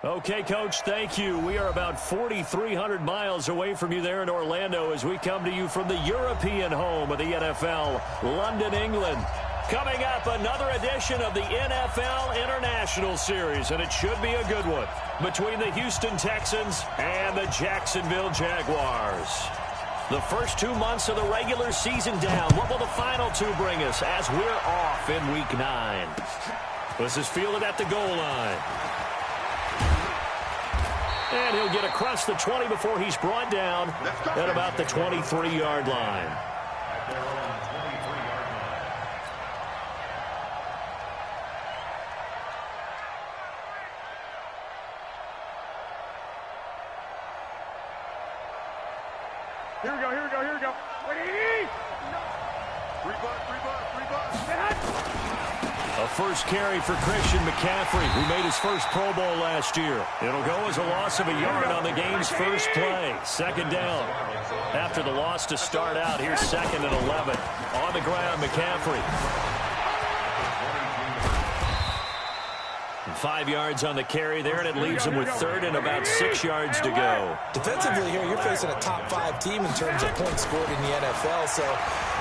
Okay, Coach, thank you. We are about 4,300 miles away from you there in Orlando as we come to you from the European home of the NFL, London, England. Coming up, another edition of the NFL International Series, and it should be a good one, between the Houston Texans and the Jacksonville Jaguars. The first 2 months of the regular season down. What will the final two bring us as we're off in Week 9? This is fielded at the goal line. And he'll get across the 20 before he's brought down at about the 23-yard line. Here we go. A first carry for Christian McCaffrey, who made his first Pro Bowl last year. It'll go as a loss of a yard on the game's first play. Second down. After the loss to start out, here's 2nd and 11. On the ground, McCaffrey. 5 yards on the carry there, and it leaves him with 3rd and about 6 yards to go. Defensively here, you're facing a top 5 team in terms of points scored in the NFL, so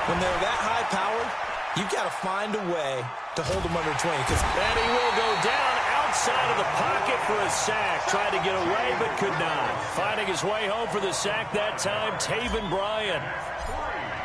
when they're that high-powered, you've got to find a way to hold them under 20. And he will go down outside of the pocket for a sack. Tried to get away, but could not. Finding his way home for the sack that time, Taven Bryan.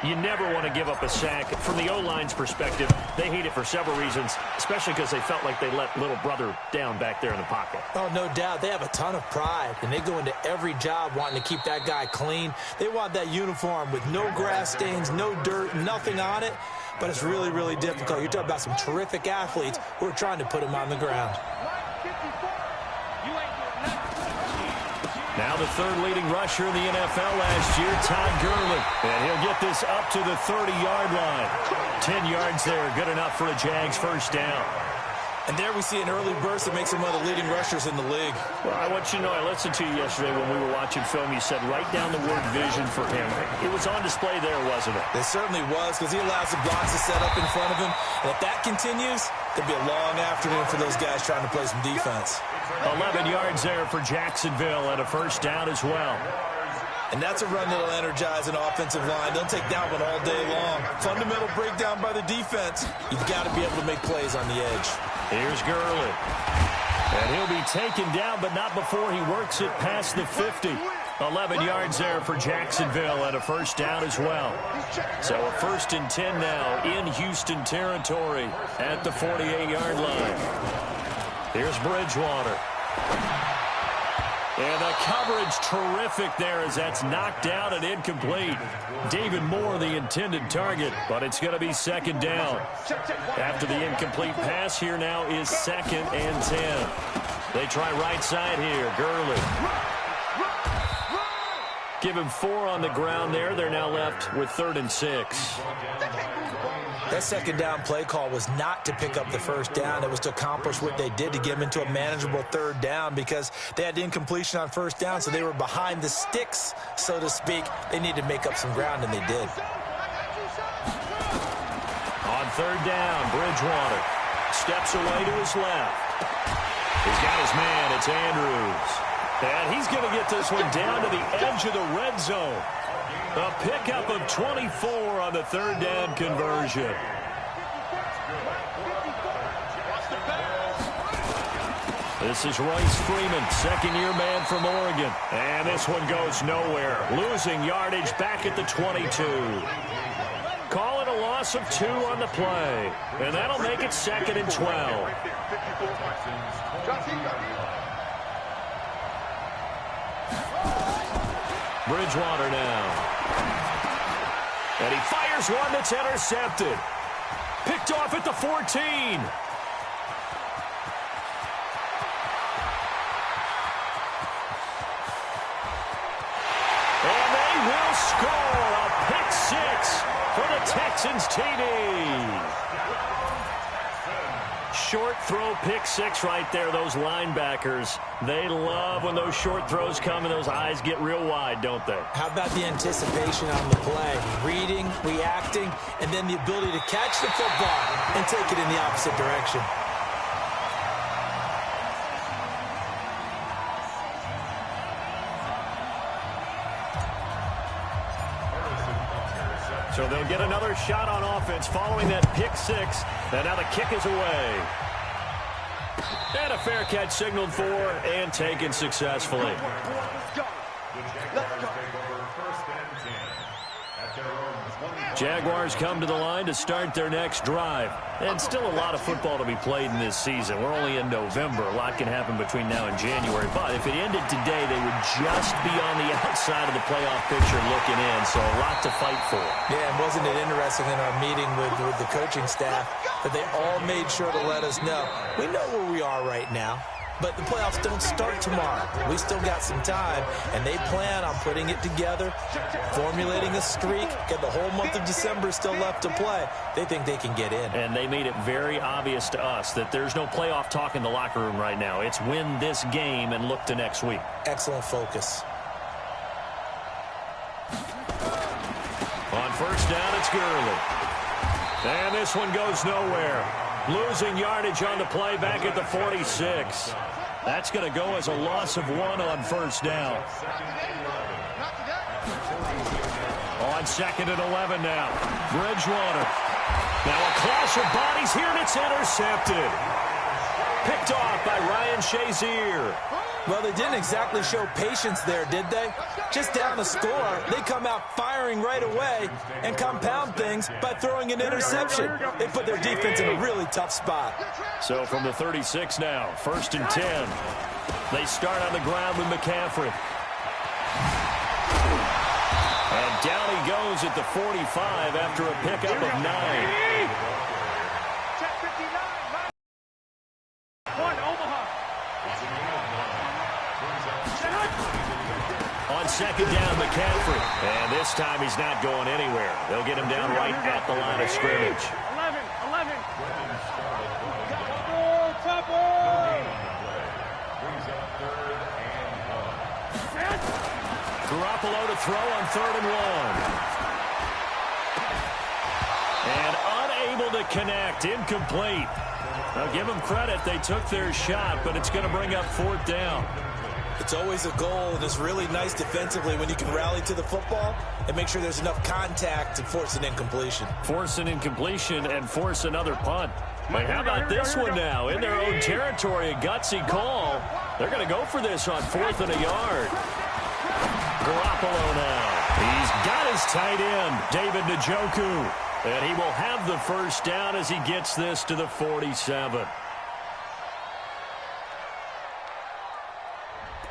You never want to give up a sack. From the O-line's perspective, they hate it for several reasons, especially because they felt like they let little brother down back there in the pocket. Oh, no doubt. They have a ton of pride, and they go into every job wanting to keep that guy clean. They want that uniform with no grass stains, no dirt, nothing on it. But it's really, really difficult. You're talking about some terrific athletes who are trying to put him on the ground. Now the 3rd leading rusher in the NFL last year, Todd Gurley. And he'll get this up to the 30-yard line. 10 yards there, good enough for a Jags first down. And there we see an early burst that makes him one of the leading rushers in the league. Well, I want you to know, I listened to you yesterday when we were watching film. You said write down the word vision for him. It was on display there, wasn't it? It certainly was, because he allows the blocks to set up in front of him. And if that continues, there'll be a long afternoon for those guys trying to play some defense. 11 yards there for Jacksonville and a first down as well. And that's a run that'll energize an offensive line. They'll take that one all day long. Fundamental breakdown by the defense. You've got to be able to make plays on the edge. Here's Gurley. And he'll be taken down, but not before he works it past the 50. 11 yards there for Jacksonville and a first down as well. So a 1st and 10 now in Houston territory at the 48-yard line. Here's Bridgewater. And the coverage terrific there as that's knocked down and incomplete. David Moore, the intended target, but it's going to be 2nd down. After the incomplete pass, here now is 2nd and 10. They try right side here. Gurley. Give him 4 on the ground there. They're now left with 3rd and 6. That 2nd down play call was not to pick up the first down. It was to accomplish what they did to get them into a manageable 3rd down because they had incompletion on first down, so they were behind the sticks, so to speak. They needed to make up some ground, and they did. On 3rd down, Bridgewater steps away to his left. He's got his man. It's Andrews. And he's going to get this one down to the edge of the red zone. A pickup of 24 on the 3rd down conversion. This is Royce Freeman, 2nd-year man from Oregon. And this one goes nowhere. Losing yardage back at the 22. Call it a loss of 2 on the play. And that'll make it 2nd and 12. Bridgewater now. And he fires one that's intercepted. Picked off at the 14. And they will score a pick 6 for the Texans TD. Short throw pick 6 right there. Those linebackers, they love when those short throws come and those eyes get real wide, don't they? How about the anticipation on the play? Reading, reacting, and then the ability to catch the football and take it in the opposite direction. So they'll get another shot on offense following that pick six. And now the kick is away. And a fair catch signaled for and taken successfully. Let's go. Let's go. Jaguars come to the line to start their next drive. And still a lot of football to be played in this season. We're only in November. A lot can happen between now and January. But if it ended today, they would just be on the outside of the playoff picture looking in. So a lot to fight for. Yeah, and wasn't it interesting in our meeting with the coaching staff that they all made sure to let us know, we know where we are right now. But the playoffs don't start tomorrow. We still got some time, and they plan on putting it together, formulating a streak, get the whole month of December still left to play. They think they can get in. And they made it very obvious to us that there's no playoff talk in the locker room right now. It's win this game and look to next week. Excellent focus. On first down, it's Gurley. And this one goes nowhere. Losing yardage on the play back at the 46. That's going to go as a loss of 1 on first down. On second and 11 now. Bridgewater. Now a clash of bodies here, and it's intercepted. Picked off by Ryan Shazier. Well, they didn't exactly show patience there, did they? Just down a score, they come out firing right away and compound things by throwing an interception. They put their defense in a really tough spot. So from the 36 now, first and 10. They start on the ground with McCaffrey. And down he goes at the 45 after a pickup of 9. On second down, McCaffrey. And this time he's not going anywhere. They'll get him down right at the line of scrimmage. 11. Garoppolo to throw on 3rd and 1. And unable to connect. Incomplete. Now give them credit. They took their shot, but it's going to bring up 4th down. It's always a goal, and it's really nice defensively when you can rally to the football and make sure there's enough contact to force an incompletion. Force an incompletion and force another punt. But how about this one now? In their own territory, a gutsy call. They're going to go for this on 4th and a yard. Garoppolo now. He's got his tight end, David Njoku. And he will have the first down as he gets this to the 47.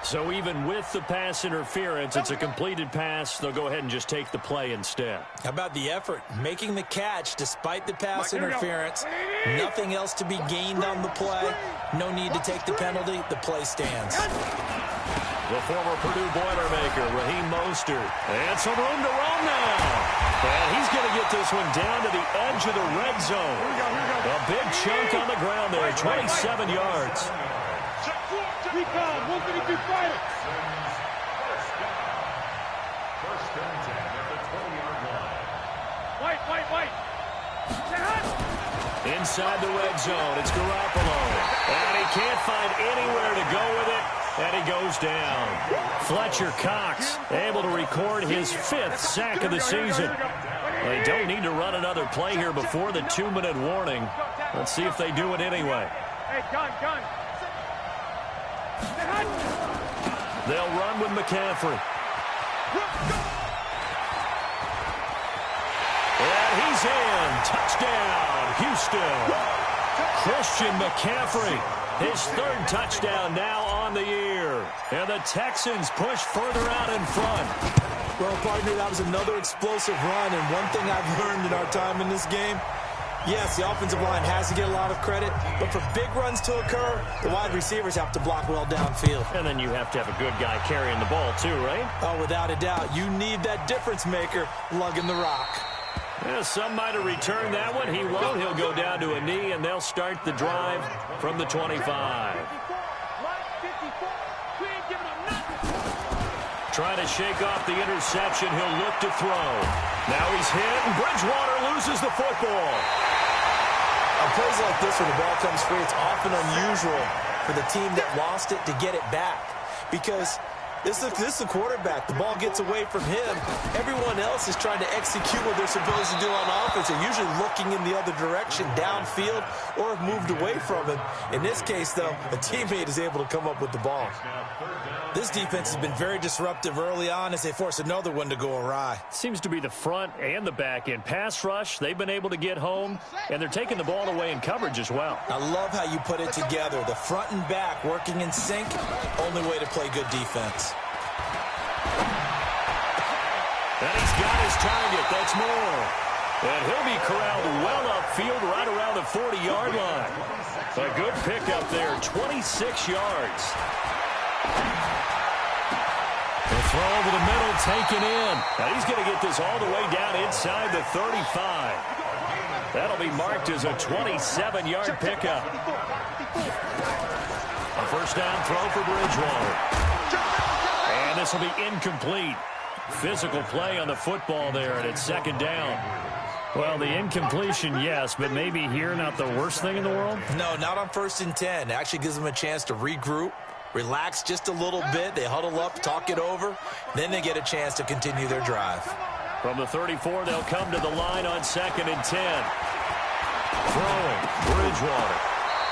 So even with the pass interference, it's a completed pass. They'll go ahead and just take the play instead. How about the effort? Making the catch despite the pass interference. Nothing else to be gained on the play. No need to take the penalty. The play stands. The former Purdue Boilermaker, Raheem Mostert. And some room to run now. And he's going to get this one down to the edge of the red zone. A big chunk on the ground there, 27 yards. Recon, 152 fighter. White. Inside the red zone, it's Garoppolo. And he can't find anywhere to go with it. And he goes down. Fletcher Cox able to record his 5th sack of the season. They don't need to run another play here before the 2-minute warning. Let's see if they do it anyway. Hey, gun. They'll run with McCaffrey. And he's in. Touchdown, Houston. Christian McCaffrey, his 3rd touchdown now on the year. And the Texans push further out in front. Well, partner, that was another explosive run. And one thing I've learned in our time in this game, yes, the offensive line has to get a lot of credit, but for big runs to occur, the wide receivers have to block well downfield. And then you have to have a good guy carrying the ball too, right? Oh, without a doubt. You need that difference maker lugging the rock. Yeah, some might have returned that one. He won't. He'll go down to a knee, and they'll start the drive from the 25. Trying to shake off the interception. He'll look to throw. Now he's hit, and Bridgewater loses the football. On plays like this, when the ball comes free, it's often unusual for the team that lost it to get it back. Because This is the quarterback. The ball gets away from him. Everyone else is trying to execute what they're supposed to do on offense. They're usually looking in the other direction, downfield, or have moved away from him. In this case, though, a teammate is able to come up with the ball. This defense has been very disruptive early on as they force another one to go awry. Seems to be the front and the back end. Pass rush, they've been able to get home, and they're taking the ball away in coverage as well. I love how you put it together. The front and back working in sync, only way to play good defense. And he's got his target. That's Moore. And he'll be corralled well upfield right around the 40-yard line. A good pickup there, 26 yards. The throw over the middle, taken in. Now he's going to get this all the way down inside the 35. That'll be marked as a 27-yard pickup. A first down throw for Bridgewater. And this will be incomplete. Physical play on the football there, and it's second down. Well, the incompletion, yes, but maybe here not the worst thing in the world? No, not on 1st and 10. It actually gives them a chance to regroup, relax just a little bit. They huddle up, talk it over. Then they get a chance to continue their drive. From the 34, they'll come to the line on 2nd and 10. Throwing, Bridgewater.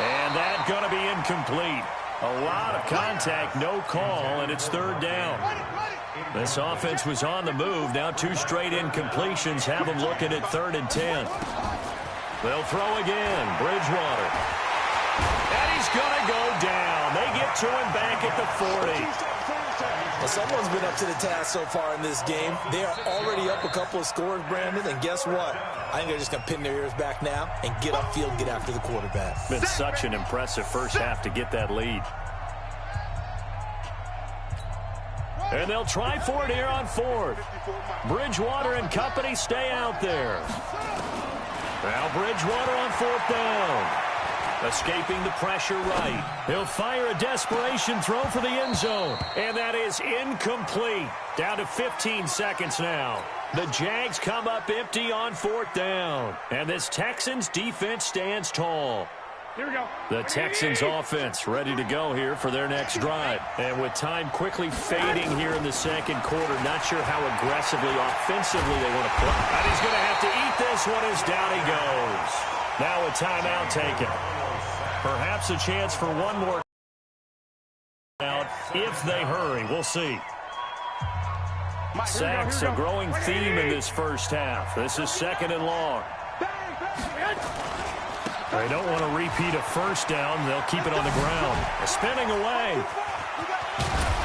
And that's going to be incomplete. A lot of contact, no call, and it's 3rd down. This offense was on the move. Now 2 straight incompletions have them looking at 3rd and 10. They'll throw again. Bridgewater. And he's going to go down. They get to him back at the 40. Well, someone's been up to the task so far in this game. They are already up a couple of scores, Brandon, and guess what? I think they're just going to pin their ears back now and get upfield, get after the quarterback. Been such an impressive first half to get that lead. And they'll try for it here on 4th. Bridgewater and company stay out there. Now Bridgewater on 4th down. Escaping the pressure right. He'll fire a desperation throw for the end zone. And that is incomplete. Down to 15 seconds now. The Jags come up empty on 4th down. And this Texans defense stands tall. Here we go. The Texans offense ready to go here for their next drive. And with time quickly fading here in the 2nd quarter, not sure how aggressively, offensively they want to play. And he's going to have to eat this one as down he goes. Now a timeout taken. Perhaps a chance for one more out if they hurry. We'll see. Sacks, a growing theme in this first half. This is 2nd and long. They don't want to repeat a first down. They'll keep it on the ground. Spinning away.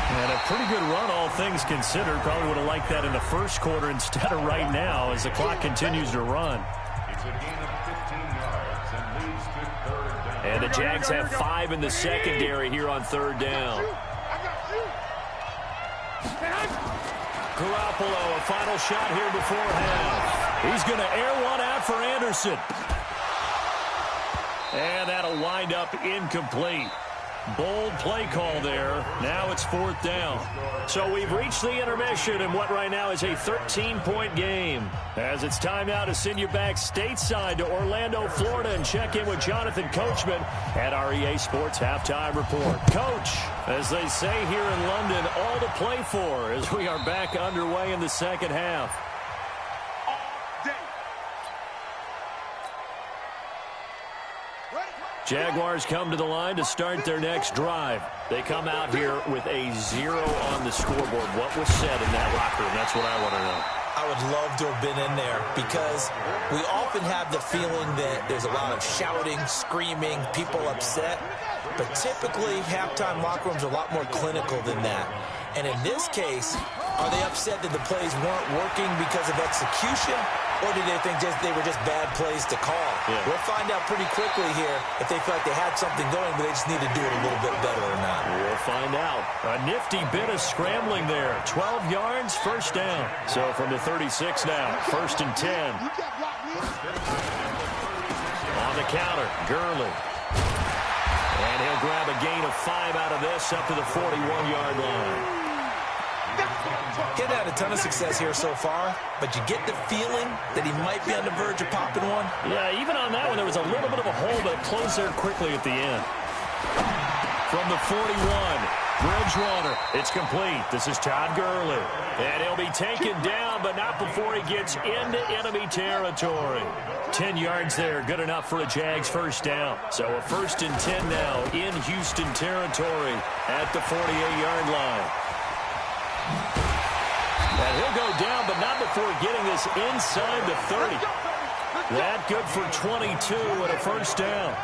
And a pretty good run, all things considered. Probably would have liked that in the first quarter instead of right now as the clock continues to run. And the Jags have 5 in the secondary here on 3rd down. Garoppolo, a final shot here before half. He's going to air one out for Anderson. And that'll wind up incomplete. Bold play call there. Now it's 4th down. So we've reached the intermission in what right now is a 13-point game. As it's time now to send you back stateside to Orlando, Florida, and check in with Jonathan Coachman at our EA Sports Halftime Report. Coach, as they say here in London, all to play for as we are back underway in the 2nd half. Jaguars come to the line to start their next drive. They come out here with a 0 on the scoreboard. What was said in that locker room? That's what I want to know. I would love to have been in there because we often have the feeling that there's a lot of shouting, screaming, people upset. But typically, halftime locker rooms are a lot more clinical than that. And in this case, are they upset that the plays weren't working because of execution? Or do they think they were just bad plays to call? Yeah. We'll find out pretty quickly here if they feel like they had something going, but they just need to do it a little bit better or not. We'll find out. A nifty bit of scrambling there. 12 yards, first down. So from the 36 now, 1st and 10. On the counter, Gurley. And he'll grab a gain of 5 out of this up to the 41-yard line. He's had a ton of success here so far, but you get the feeling that he might be on the verge of popping one. Yeah, even on that one, there was a little bit of a hole, but it closed there quickly at the end. From the 41, Bridgewater, it's complete. This is Todd Gurley. And he'll be taken down, but not before he gets into enemy territory. 10 yards there, good enough for a Jags first down. So a 1st and 10 now in Houston territory at the 48-yard line. And he'll go down, but not before getting this inside the 30. That good for 22 and a first down.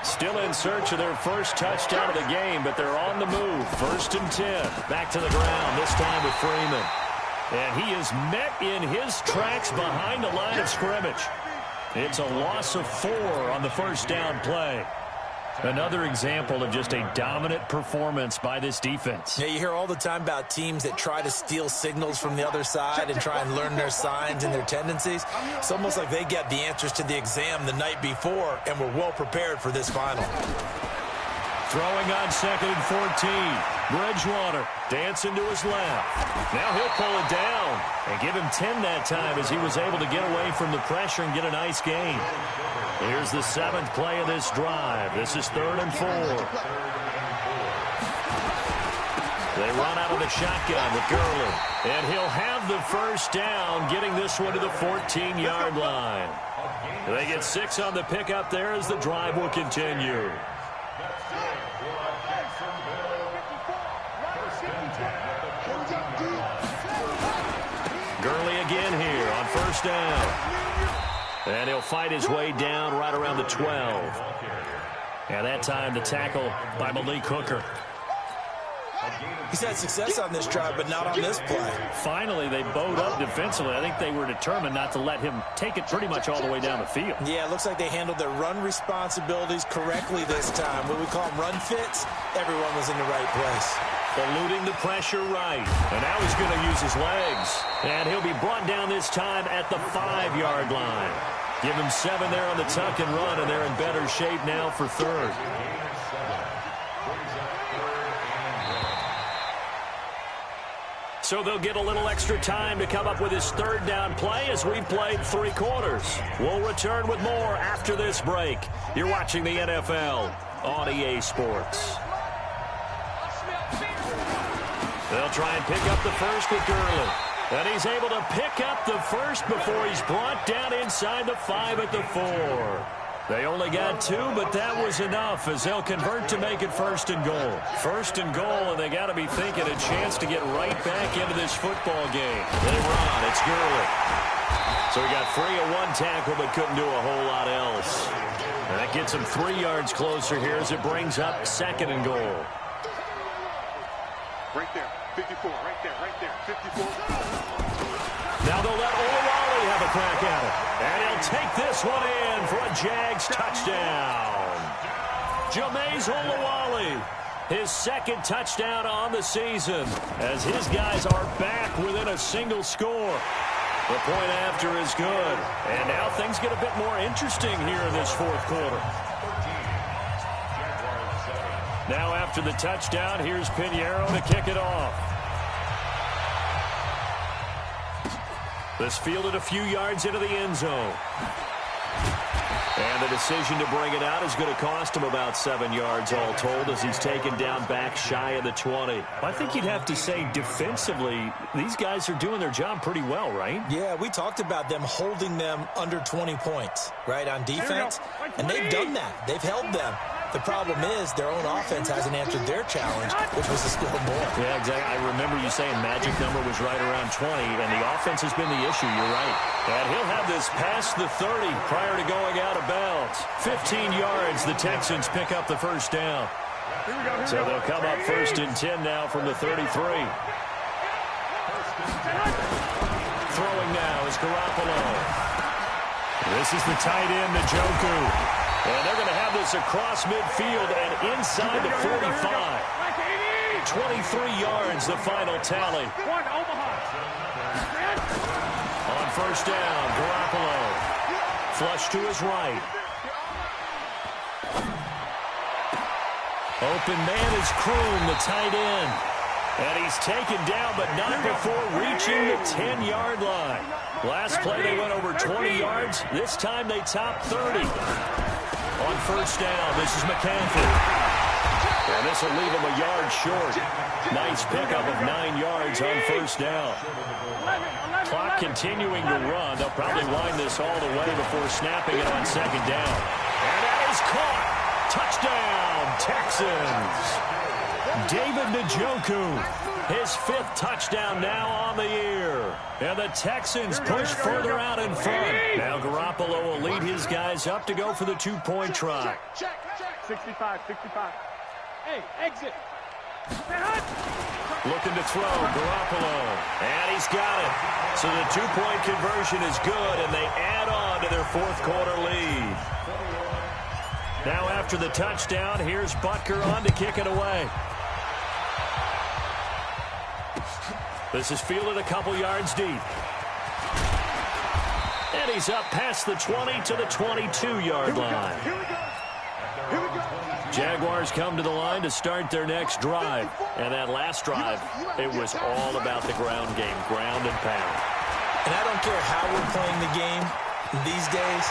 Still in search of their first touchdown of the game, but they're on the move. 1st and 10. Back to the ground, this time with Freeman. And he is met in his tracks behind the line of scrimmage. It's a loss of 4 on the first down play. Another example of just a dominant performance by this defense. Yeah, you hear all the time about teams that try to steal signals from the other side and try and learn their signs and their tendencies. It's almost like they get the answers to the exam the night before and were well prepared for this final. Throwing on 2nd and 14. Bridgewater dancing to his left. Now he'll pull it down and give him 10 that time as he was able to get away from the pressure and get a nice gain. Here's the 7th play of this drive. This is 3rd and 4. They run out of the shotgun with Gurley. And he'll have the first down, getting this one to the 14-yard line. They get 6 on the pickup there as the drive will continue. Gurley again here on first down. And he'll fight his way down right around the 12. And that time the tackle by Malik Hooker. He's had success on this drive, but not on this play. Finally, they bowed up defensively. I think they were determined not to let him take it pretty much all the way down the field. Yeah, it looks like they handled their run responsibilities correctly this time. What we call them run fits, everyone was in the right place. Eluding the pressure right. And now he's going to use his legs. And he'll be brought down this time at the 5-yard line. Give him 7 there on the tuck and run, and they're in better shape now for 3rd. So they'll get a little extra time to come up with his 3rd down play as we've played 3 quarters. We'll return with more after this break. You're watching the NFL on EA Sports. They'll try and pick up the first with Gurley. And he's able to pick up the first before he's brought down inside the 5 at the 4. They only got 2, but that was enough as they'll convert to make it 1st and goal. 1st and goal, and they got to be thinking a chance to get right back into this football game. They run. It's Gurley. So he got free of 1 tackle, but couldn't do a whole lot else. And that gets him 3 yards closer here as it brings up 2nd and goal. Right there, 54, right there, 54. Now they'll let Olawale have a crack at it. And he'll take this one in for a Jags touchdown. James Olawale, his 2nd touchdown on the season, as his guys are back within a single score. The point after is good. And now things get a bit more interesting here in this 4th quarter. Now after the touchdown, here's Pinheiro to kick it off. This fielded a few yards into the end zone. And the decision to bring it out is going to cost him about 7 yards all told as he's taken down back shy of the 20. I think you'd have to say defensively, these guys are doing their job pretty well, right? Yeah, we talked about them holding them under 20 points, right, on defense. And they've done that. They've held them. The problem is their own offense hasn't answered their challenge, which was to score more. Yeah, exactly. I remember you saying magic number was right around 20, and the offense has been the issue. You're right. And he'll have this past the 30 prior to going out of bounds. 15 yards, the Texans pick up the first down. So they'll come up 1st and 10 now from the 33. Throwing now is Garoppolo. This is the tight end, Njoku. And they're going to have this across midfield and inside the 45. 23 yards, the final tally. On first down, Garoppolo. Flush to his right. Open man is Kroon, the tight end. And he's taken down, but not before reaching the 10-yard line. Last play, they went over 20 yards. This time, they topped 30. On first down, this is McCaffrey. And this will leave him a yard short. Nice pickup of 9 yards on first down. Clock continuing to run. They'll probably wind this all the way before snapping it on second down. And that is caught. Touchdown, Texans. David Njoku, his 5th touchdown now on the year. And the Texans push further out in front. Now Garoppolo will lead his guys up to go for the 2-point try. 65. Hey, exit. Looking to throw, Garoppolo. And he's got it. So the 2-point conversion is good, and they add on to their 4th quarter lead. Now after the touchdown, here's Butker on to kick it away. This is fielded a couple yards deep. And he's up past the 20 to the 22-yard line. Jaguars come to the line to start their next drive. And that last drive, it was all about the ground game, ground and pound. And I don't care how we're playing the game these days,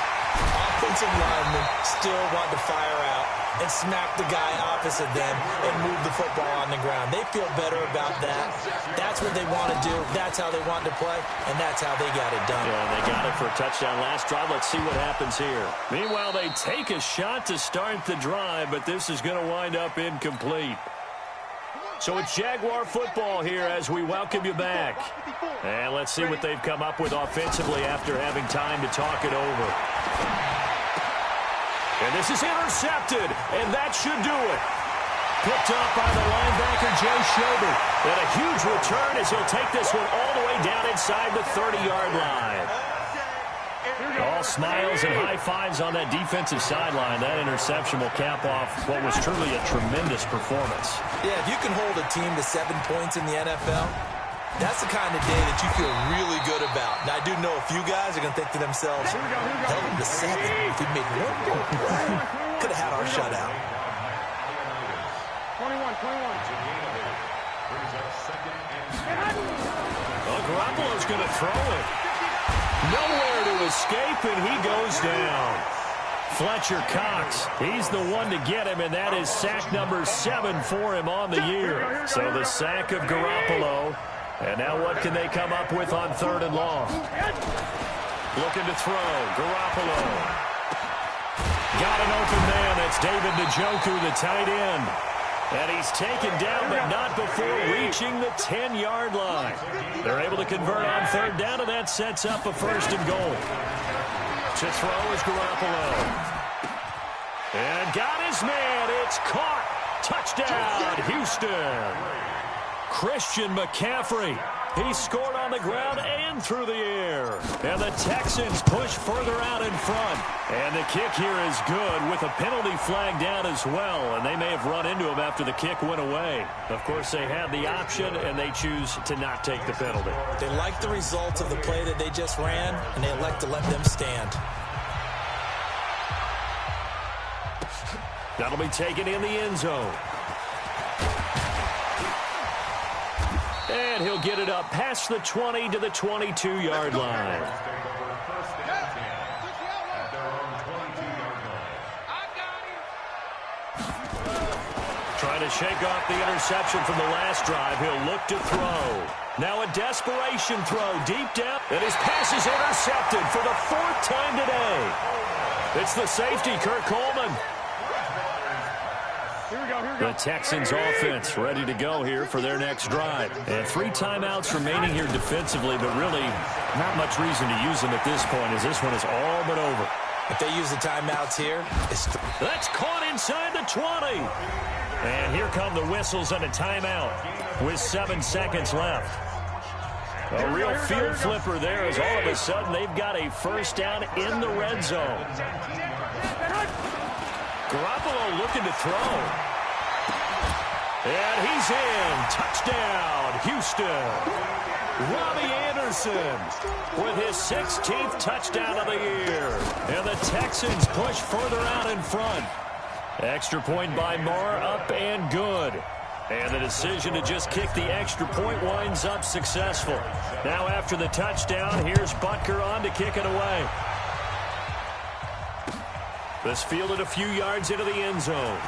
offensive linemen still want to fire out and smack the guy opposite them and move the football on the ground. They feel better about that. That's what they want to do. That's how they want to play, and that's how they got it done. Yeah, they got it for a touchdown last drive. Let's see what happens here. Meanwhile, they take a shot to start the drive, but this is going to wind up incomplete. So it's Jaguar football here as we welcome you back. And let's see what they've come up with offensively after having time to talk it over. And this is intercepted, and that should do it. Picked up by the linebacker, Joe Schobert. And a huge return as he'll take this one all the way down inside the 30-yard line. All smiles and high fives on that defensive sideline. That interception will cap off what was truly a tremendous performance. Yeah, if you can hold a team to 7 points in the NFL, that's the kind of day that you feel really good about. And I do know a few guys are going to think to themselves, held them to 7. If we made 1 more play, could have had our shutout. 21. Well, Garoppolo's going to throw it. Nowhere to escape, and he goes down. Fletcher Cox, he's the one to get him, and that is sack number 7 for him on the year. So the sack of Garoppolo. And now what can they come up with on 3rd and long? Looking to throw, Garoppolo. Got an open man, that's David Njoku, the tight end. And he's taken down, but not before reaching the 10-yard line. They're able to convert on 3rd down, and that sets up a 1st and goal. To throw is Garoppolo. And got his man. It's caught. Touchdown, Houston. Christian McCaffrey. He scored on the ground and through the air. And the Texans push further out in front. And the kick here is good with a penalty flag down as well. And they may have run into him after the kick went away. Of course, they had the option, and they choose to not take the penalty. They like the results of the play that they just ran, and they elect to let them stand. That'll be taken in the end zone. And he'll get it up past the 20 to the 22-yard line. Trying to shake off the interception from the last drive. He'll look to throw. Now a desperation throw deep down. And his pass is intercepted for the 4th time today. It's the safety, Kurt Coleman. The Texans offense ready to go here for their next drive. And 3 timeouts remaining here defensively, but really not much reason to use them at this point as this one is all but over. If they use the timeouts here, that's caught inside the 20. And here come the whistles and a timeout with 7 seconds left. A real field flipper there as all of a sudden they've got a 1st down in the red zone. Garoppolo looking to throw. And he's in. Touchdown, Houston. Robbie Anderson with his 16th touchdown of the year. And the Texans push further out in front. Extra point by Moore, up and good. And the decision to just kick the extra point winds up successful. Now after the touchdown, here's Butker on to kick it away. This fielded a few yards into the end zone.